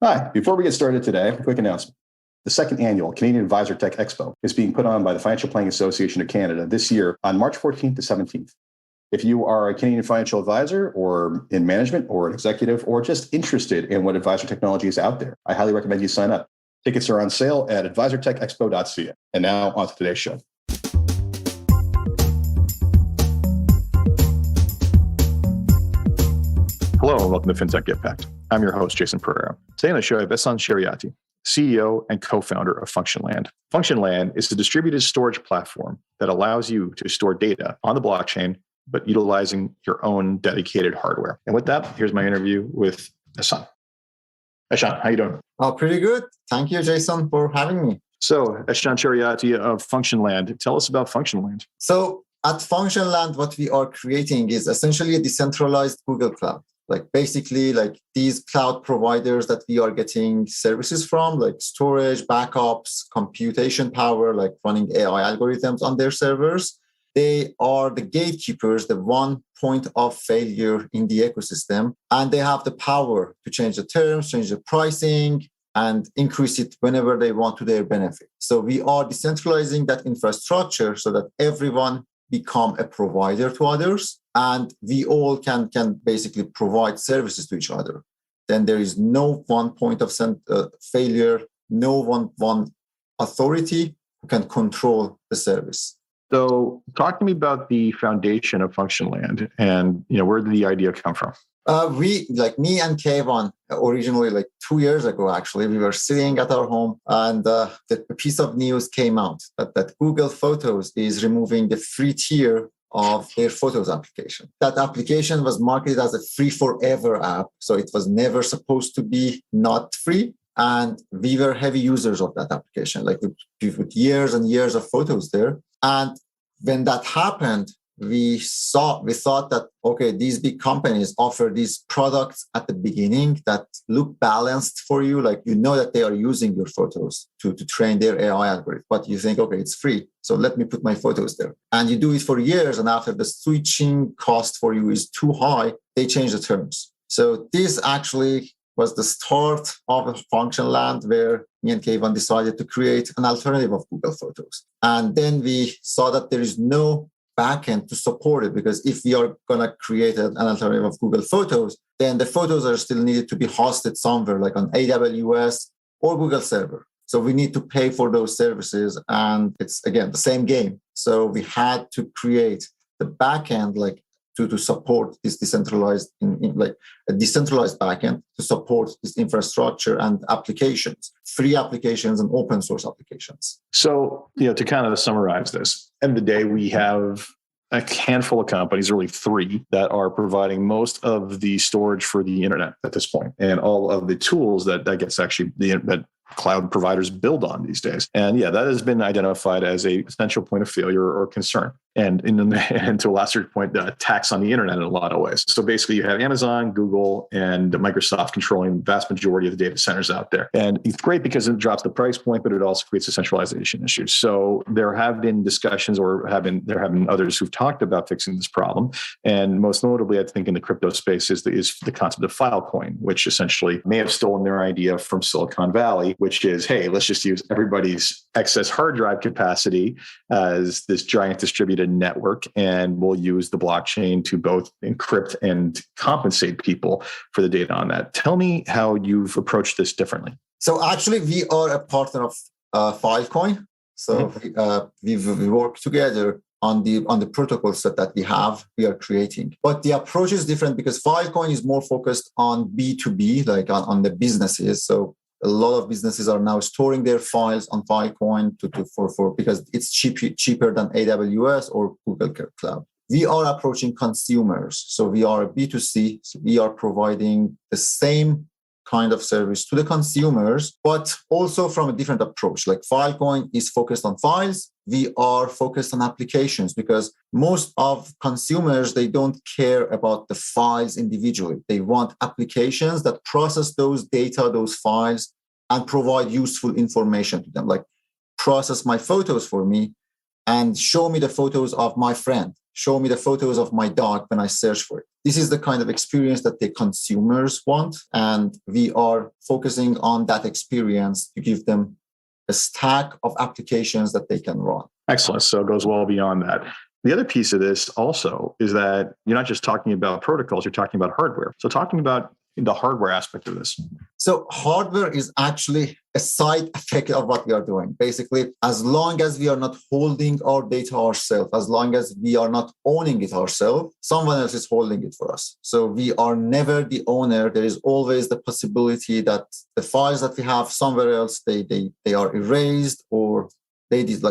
Hi, before we get started today, a quick announcement. The second annual Canadian Advisor Tech Expo is being put on by the Financial Planning Association of Canada this year on March 14th to 17th. If you are a Canadian financial advisor or in management or an executive or just interested in what advisor technology is out there, I highly recommend you sign up. Tickets are on sale at advisortechexpo.ca. And now on to today's show. Hello and welcome to Fintech Impact. I'm your host, Jason Pereira. Today on the show, I have Ehsan Shariati, CEO and co-founder of Functionland. Functionland is a distributed storage platform that allows you to store data on the blockchain, but utilizing your own dedicated hardware. And with that, here's my interview with Ehasan. Ehsan, how you doing? Oh, pretty good. Thank you, Jason, for having me. So, Ehsan Shariati of Functionland, tell us about Functionland. So, at Functionland, what we are creating is essentially a decentralized Google Cloud. Basically these cloud providers that we are getting services from, like storage, backups, computation power, like running AI algorithms on their servers. They are the gatekeepers, the one point of failure in the ecosystem. And they have the power to change the terms, change the pricing, and increase it whenever they want to their benefit. So we are decentralizing that infrastructure so that everyone become a provider to others, and we all can basically provide services to each other. Then there is no one point of failure, no one authority who can control the service. So talk to me about the foundation of Functionland and where did the idea come from? Me and Kevin, originally 2 years ago, actually, we were sitting at our home and the piece of news came out that Google Photos is removing the free tier of their Photos application. That application was marketed as a free forever app. So it was never supposed to be not free. And we were heavy users of that application, with years and years of photos there. And when that happened, we thought that, okay, these big companies offer these products at the beginning that look balanced for you. That they are using your photos to train their AI algorithm. But you think, okay, it's free. So let me put my photos there. And you do it for years. And after the switching cost for you is too high, they change the terms. So this actually was the start of Functionland, where me and Kevin decided to create an alternative of Google Photos. And then we saw that there is no backend to support it, because if we are going to create an alternative of Google Photos, then the photos are still needed to be hosted somewhere like on AWS or Google Server. So we need to pay for those services, and it's again the same game. So we had to create the backend to support this decentralized a decentralized backend to support this infrastructure and applications, free applications and open source applications. So, to kind of summarize this, end of the day, we have a handful of companies, really three, that are providing most of the storage for the internet at this point, and all of the tools that gets actually that cloud providers build on these days. And that has been identified as a potential point of failure or concern. And to a lesser point, the attacks on the internet in a lot of ways. So basically you have Amazon, Google, and Microsoft controlling the vast majority of the data centers out there. And it's great because it drops the price point, but it also creates a centralization issue. So there have been discussions there have been others who've talked about fixing this problem. And most notably, I think in the crypto space is the concept of Filecoin, which essentially may have stolen their idea from Silicon Valley, which is, hey, let's just use everybody's excess hard drive capacity as this giant distributed network, and we'll use the blockchain to both encrypt and compensate people for the data on that. Tell me how you've approached this differently. So actually, we are a partner of Filecoin. So we work together on the protocols that we are creating. But the approach is different because Filecoin is more focused on B2B, on the businesses. So a lot of businesses are now storing their files on Filecoin because it's cheaper than AWS or Google Cloud. We are approaching consumers. So we are a B2C. So we are providing the same kind of service to the consumers, but also from a different approach. Filecoin is focused on files. We are focused on applications because most of consumers, they don't care about the files individually. They want applications that process those data, those files, and provide useful information to them. Process my photos for me and show me the photos of my friend. show me the photos of my dog when I search for it. This is the kind of experience that the consumers want. And we are focusing on that experience to give them a stack of applications that they can run. Excellent. So it goes well beyond that. The other piece of this also is that you're not just talking about protocols, you're talking about hardware. So talking about the hardware aspect of this. So hardware is actually a side effect of what we are doing. Basically, as long as we are not holding our data ourselves, as long as we are not owning it ourselves, someone else is holding it for us. So we are never the owner. There is always the possibility that the files that we have somewhere else, they are erased, or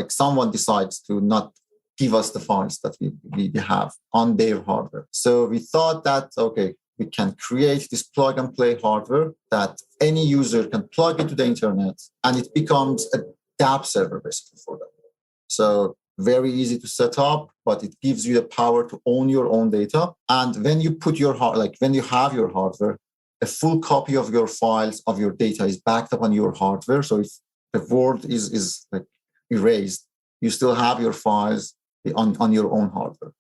someone decides to not give us the files that we have on their hardware. So we thought that, okay, we can create this plug and play hardware that any user can plug into the internet, and it becomes a dApp server basically for them. So very easy to set up, but it gives you the power to own your own data. And when you put when you have your hardware, a full copy of your files, of your data is backed up on your hardware. So if the word is erased, you still have your files on your own hardware.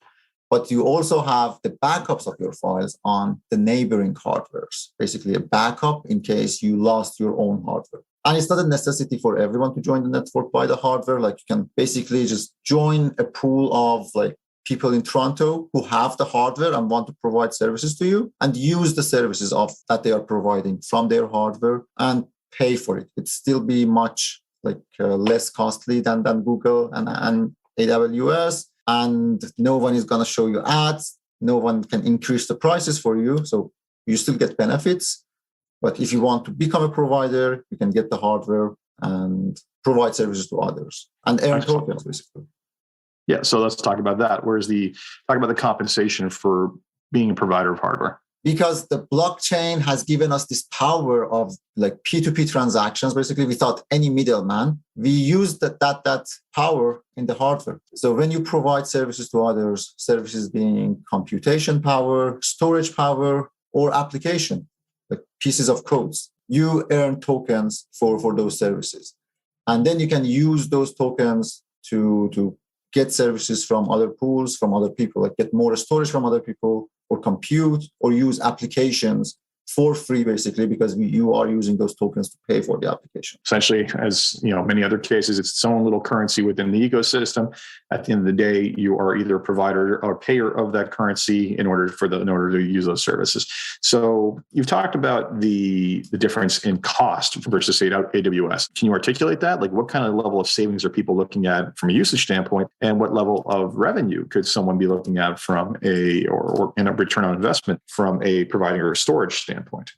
But you also have the backups of your files on the neighboring hardwares, basically a backup in case you lost your own hardware. And it's not a necessity for everyone to join the network by the hardware. You can basically just join a pool of people in Toronto who have the hardware and want to provide services to you, and use the services that they are providing from their hardware and pay for it. It'd still be much less costly than Google and AWS. And no one is going to show you ads. No one can increase the prices for you. So you still get benefits. But if you want to become a provider, you can get the hardware and provide services to others and earn tokens, basically. Yeah. So let's talk about that. Talk about the compensation for being a provider of hardware. Because the blockchain has given us this power of P2P transactions, basically without any middleman. We use that power in the hardware. So when you provide services to others, services being computation power, storage power, or application, pieces of codes, you earn tokens for those services. And then you can use those tokens to get services from other pools, from other people, get more storage from other people, or compute, or use applications for free, basically, because you are using those tokens to pay for the application. Essentially, as many other cases, it's its own little currency within the ecosystem. At the end of the day, you are either a provider or payer of that currency in order to use those services. So you've talked about the difference in cost versus AWS. Can you articulate that? What kind of level of savings are people looking at from a usage standpoint, and what level of revenue could someone be looking at from or in a return on investment from a provider or storage standpoint?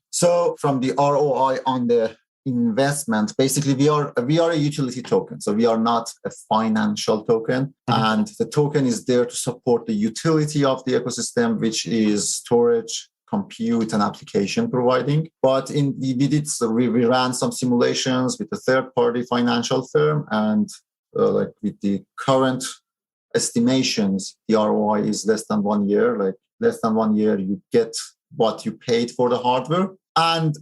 So from the ROI on the investment, basically we are a utility token. So we are not a financial token. Mm-hmm. And the token is there to support the utility of the ecosystem, which is storage, compute, and application providing. But we ran some simulations with a third-party financial firm, and with the current estimations, the ROI is less than 1 year. Less than 1 year, you get what you paid for the hardware. And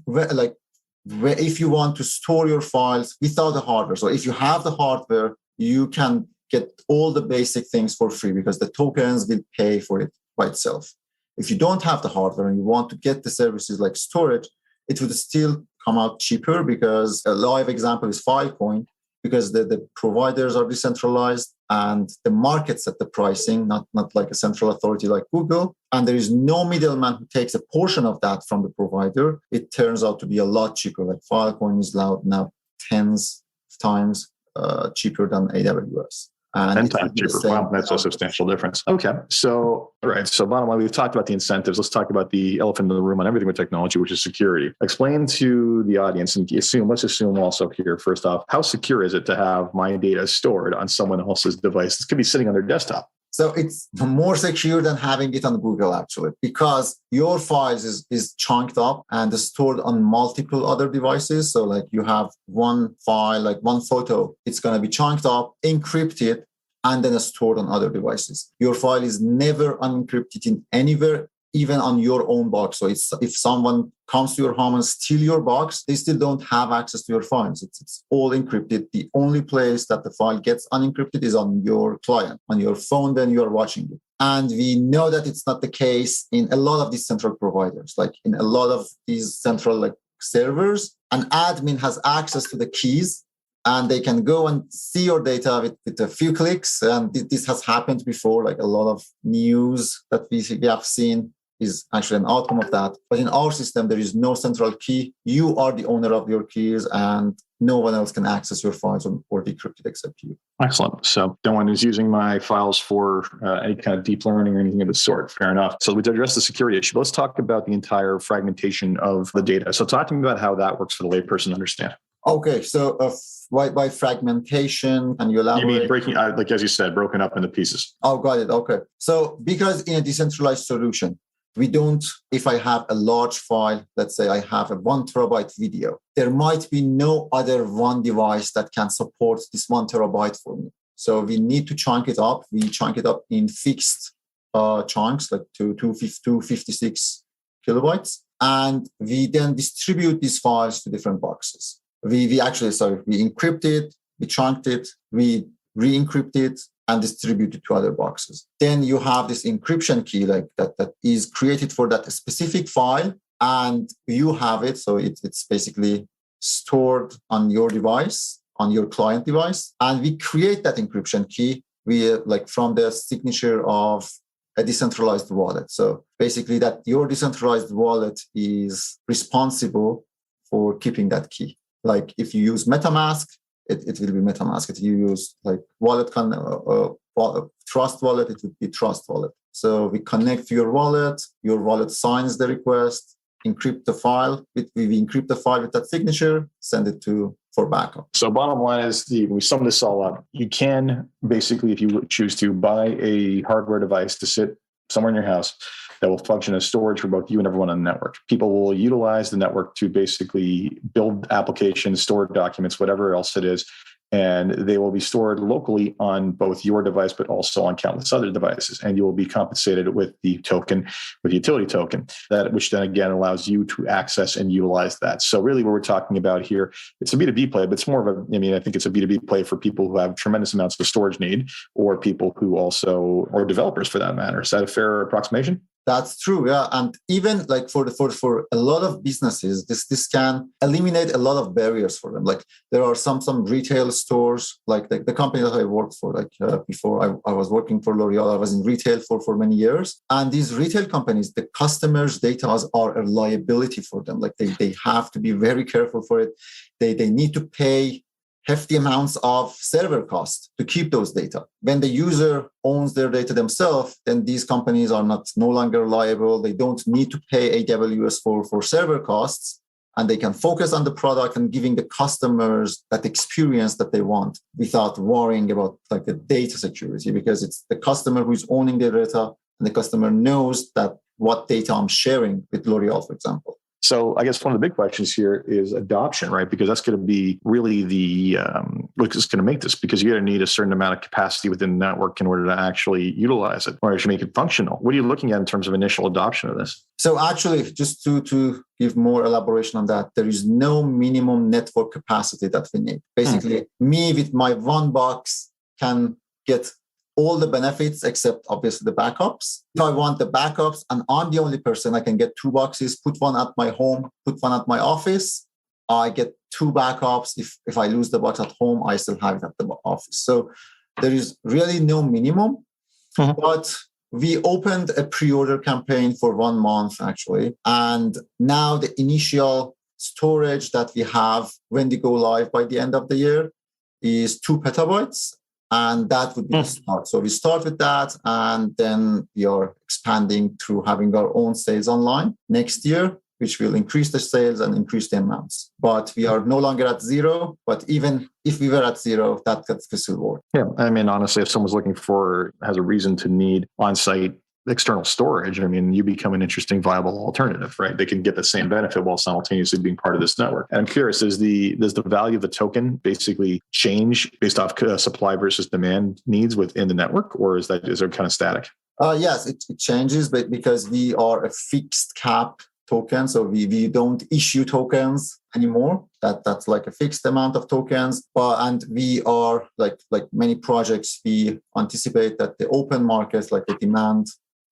if you want to store your files without the hardware, so if you have the hardware, you can get all the basic things for free because the tokens will pay for it by itself. If you don't have the hardware and you want to get the services like storage, it would still come out cheaper, because a live example is Filecoin, because the providers are decentralized and the market set the pricing, not like a central authority like Google. And there is no middleman who takes a portion of that from the provider. It turns out to be a lot cheaper. Filecoin is now tens of times cheaper than AWS. And 10 times cheaper. Wow, that's a substantial difference. Okay. So, all right. So bottom line, we've talked about the incentives. Let's talk about the elephant in the room on everything with technology, which is security. Explain to the audience, and let's assume also here, first off, how secure is it to have my data stored on someone else's device? This could be sitting on their desktop. So it's more secure than having it on Google, actually, because your files is chunked up and stored on multiple other devices. So you have one file, one photo, it's going to be chunked up, encrypted, and then stored on other devices. Your file is never unencrypted in anywhere, even on your own box. So if someone comes to your home and steal your box, they still don't have access to your files. It's all encrypted. The only place that the file gets unencrypted is on your client, on your phone when you are watching it. And we know that it's not the case in a lot of these central providers, like in a lot of these central like servers. An admin has access to the keys and they can go and see your data with a few clicks. And this has happened before, like a lot of news that we have seen is actually an outcome of that. But in our system, there is no central key. You are the owner of your keys and no one else can access your files or decrypt it except you. Excellent. So no one is using my files for any kind of deep learning or anything of the sort. Fair enough. So we address the security issue. Let's talk about the entire fragmentation of the data. So talk to me about how that works for the layperson to understand. Okay, so by fragmentation, can you elaborate? You mean breaking, like as you said, broken up into pieces? Oh, got it. Okay. So because in a decentralized solution, we don't, if I have a large file, let's say I have a 1 terabyte video, there might be no other one device that can support this 1 terabyte for me. So we need to chunk it up. We chunk it up in fixed chunks, like 256 kilobytes. And we then distribute these files to different boxes. We encrypt it, we chunked it, we re-encrypt it, and distribute it to other boxes. Then you have this encryption key like that is created for that specific file, and you have it. So it's basically stored on your device, on your client device. And we create that encryption key from the signature of a decentralized wallet. So basically that your decentralized wallet is responsible for keeping that key. Like if you use MetaMask, it will be MetaMask. If you use like Trust Wallet, it would be Trust Wallet. So we connect to your wallet signs the request, encrypt the file. We encrypt the file with that signature, send it for backup. So bottom line is, we sum this all up. You can basically, if you choose to, buy a hardware device to sit somewhere in your house that will function as storage for both you and everyone on the network. People will utilize the network to basically build applications, store documents, whatever else it is, and they will be stored locally on both your device, but also on countless other devices. And you will be compensated with the token, with the utility token, which then again allows you to access and utilize that. So really what we're talking about here, it's a B2B play, but it's more of I think it's a B2B play for people who have tremendous amounts of storage need, or people who also, or developers for that matter. Is that a fair approximation? That's true, yeah. And even like for a lot of businesses, this can eliminate a lot of barriers for them. Like there are some retail stores, like the company that I worked for, before I was working for L'Oreal, I was in retail for many years. And these retail companies, the customers' data are a liability for them. Like they have to be very careful for it. They need to pay hefty amounts of server cost to keep those data. When the user owns their data themselves, then these companies are no longer liable. They don't need to pay AWS for server costs, and they can focus on the product and giving the customers that experience that they want without worrying about like the data security, because it's the customer who is owning their data, and the customer knows that what data I'm sharing with L'Oreal, for example. So I guess one of the big questions here is adoption, right? Because that's going to be really what's going to make this, because you're going to need a certain amount of capacity within the network in order to actually utilize it, or actually make it functional. What are you looking at in terms of initial adoption of this? So actually, just to give more elaboration on that, there is no minimum network capacity that we need. Basically, me with my one box can get all the benefits except obviously the backups. If I want the backups and I'm the only person, I can get 2 boxes, put one at my home, put one at my office. I get 2 backups. If I lose the box at home, I still have it at the office. So there is really no minimum. But we opened a pre-order campaign for 1 month actually. And now the initial storage that we have when we go live by the end of the year is 2 petabytes. And that would be the start. So we start with that, and then we are expanding through having our own sales online next year, which will increase the sales and increase the amounts. But we are no longer at 0. But even if we were at 0, that could still work. Yeah. I mean, honestly, if someone's has a reason to need on-site external storage, I mean, you become an interesting, viable alternative, right? They can get the same benefit while simultaneously being part of this network. And I'm curious, does the value of the token basically change based off supply versus demand needs within the network, or is there kind of static? Yes, it changes, but because we are a fixed cap tokens. So we don't issue tokens anymore. That's like a fixed amount of tokens. And we are like many projects, we anticipate that the open markets, like the demand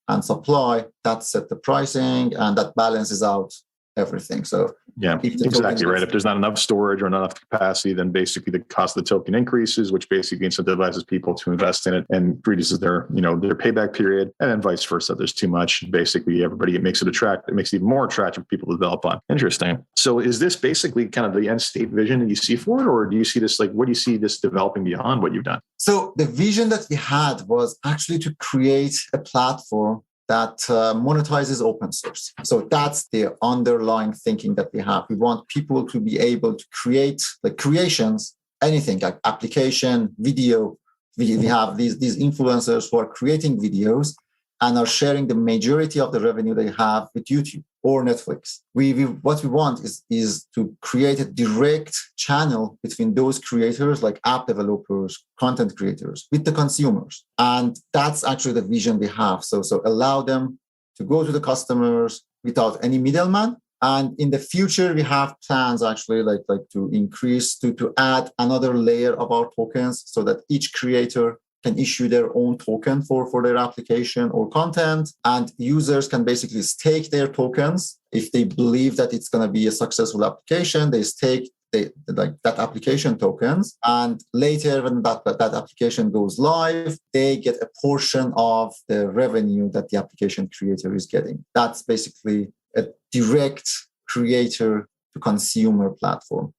and supply, that set the pricing and that balances out everything. So yeah, exactly right. If there's not enough storage or not enough capacity, then basically the cost of the token increases, which basically incentivizes people to invest in it and reduces their payback period, and then vice versa. If there's too much, basically it makes it even more attractive for people to develop on. Interesting. So is this basically kind of the end state vision that you see for it, or do you see this what do you see this developing beyond what you've done? So the vision that we had was actually to create a platform that monetizes open source. So that's the underlying thinking that we have. We want people to be able to create like creations, anything like application, video. We have these influencers who are creating videos and are sharing the majority of the revenue they have with YouTube or Netflix. What we want is to create a direct channel between those creators, like app developers, content creators, with the consumers. And that's actually the vision we have. So allow them to go to the customers without any middleman. And in the future, we have plans actually like to increase, to add another layer of our tokens so that each creator can issue their own token for their application or content, and users can basically stake their tokens. If they believe that it's going to be a successful application, they stake that application tokens, and later when that application goes live, they get a portion of the revenue that the application creator is getting. That's basically a direct creator to consumer platform.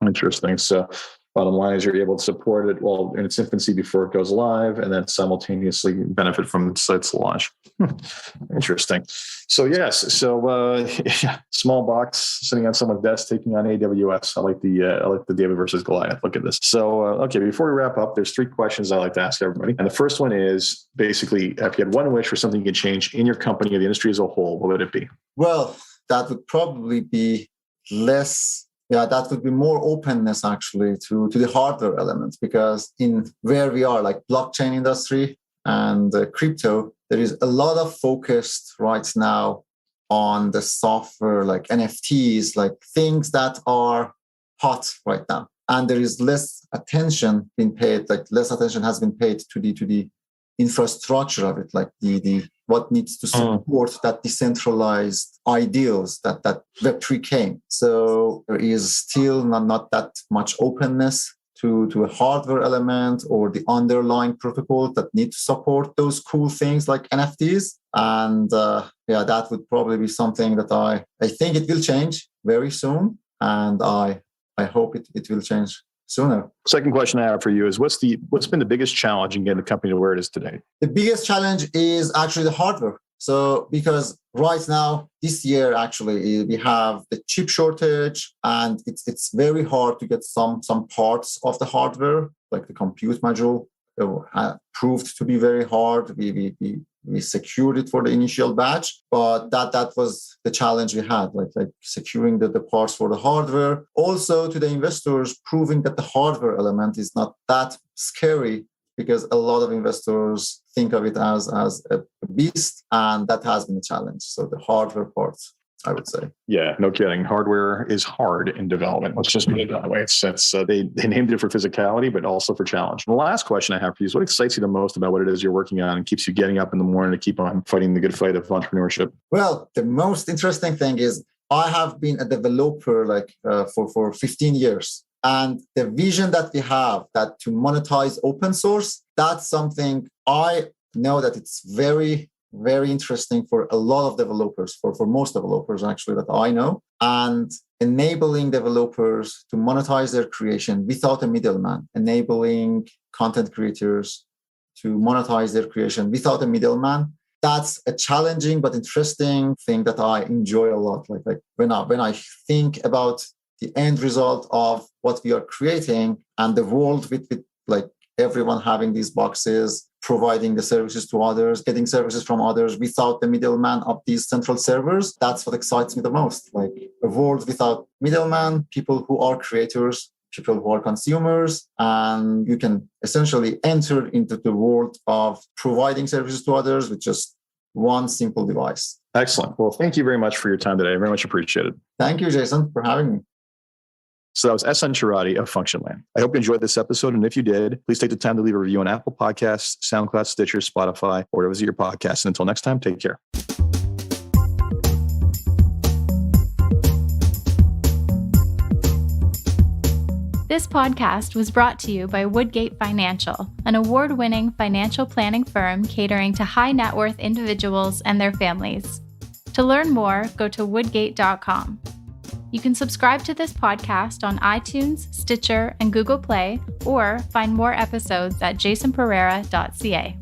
Interesting. So bottom line is you're able to support it in its infancy before it goes live, and then simultaneously benefit from its launch. Interesting. So yes, small box sitting on someone's desk taking on AWS. I like the David versus Goliath. Look at this. So okay, before we wrap up, there's 3 questions I like to ask everybody, and the first one is basically, if you had one wish for something you could change in your company or the industry as a whole, what would it be? Well, that would probably be less. Yeah, that would be more openness actually to the hardware element, because in where we are, like blockchain industry and crypto, there is a lot of focus right now on the software, like NFTs, like things that are hot right now. And there is less attention being paid, like less attention has been paid to the infrastructure of it, like the what needs to support that decentralized ideals that Web3 came. So there is still not that much openness to a hardware element or the underlying protocol that need to support those cool things like NFTs. And that would probably be something that I think it will change very soon. And I hope it will change sooner. Second question I have for you is what's been the biggest challenge in getting the company to where it is today? The biggest challenge is actually the hardware. So because right now, this year, actually, we have the chip shortage, and it's very hard to get some parts of the hardware, like the compute module, proved to be very hard. We secured it for the initial batch, but that was the challenge we had, like securing the parts for the hardware. Also to the investors, proving that the hardware element is not that scary, because a lot of investors think of it as a beast, and that has been a challenge. So the hardware part, I would say. Yeah, no kidding. Hardware is hard in development. Let's just put it that way. They named it for physicality, but also for challenge. And the last question I have for you is, what excites you the most about what it is you're working on and keeps you getting up in the morning to keep on fighting the good fight of entrepreneurship? Well, the most interesting thing is I have been a developer for 15 years. And the vision that we have, that to monetize open source, that's something I know that it's very, very interesting for a lot of developers, for most developers actually that I know, and enabling developers to monetize their creation without a middleman, enabling content creators to monetize their creation without a middleman. That's a challenging but interesting thing that I enjoy a lot. Like when I think about the end result of what we are creating and the world with like everyone having these boxes, providing the services to others, getting services from others without the middleman of these central servers. That's what excites me the most. Like a world without middleman, people who are creators, people who are consumers, and you can essentially enter into the world of providing services to others with just one simple device. Excellent. Well, thank you very much for your time today. I very much appreciate it. Thank you, Jason, for having me. So that was Ehsan Shariati of Functionland. I hope you enjoyed this episode. And if you did, please take the time to leave a review on Apple Podcasts, SoundCloud, Stitcher, Spotify, or wherever is your podcast. And until next time, take care. This podcast was brought to you by Woodgate Financial, an award-winning financial planning firm catering to high net worth individuals and their families. To learn more, go to woodgate.com. You can subscribe to this podcast on iTunes, Stitcher, and Google Play, or find more episodes at jasonpereira.ca.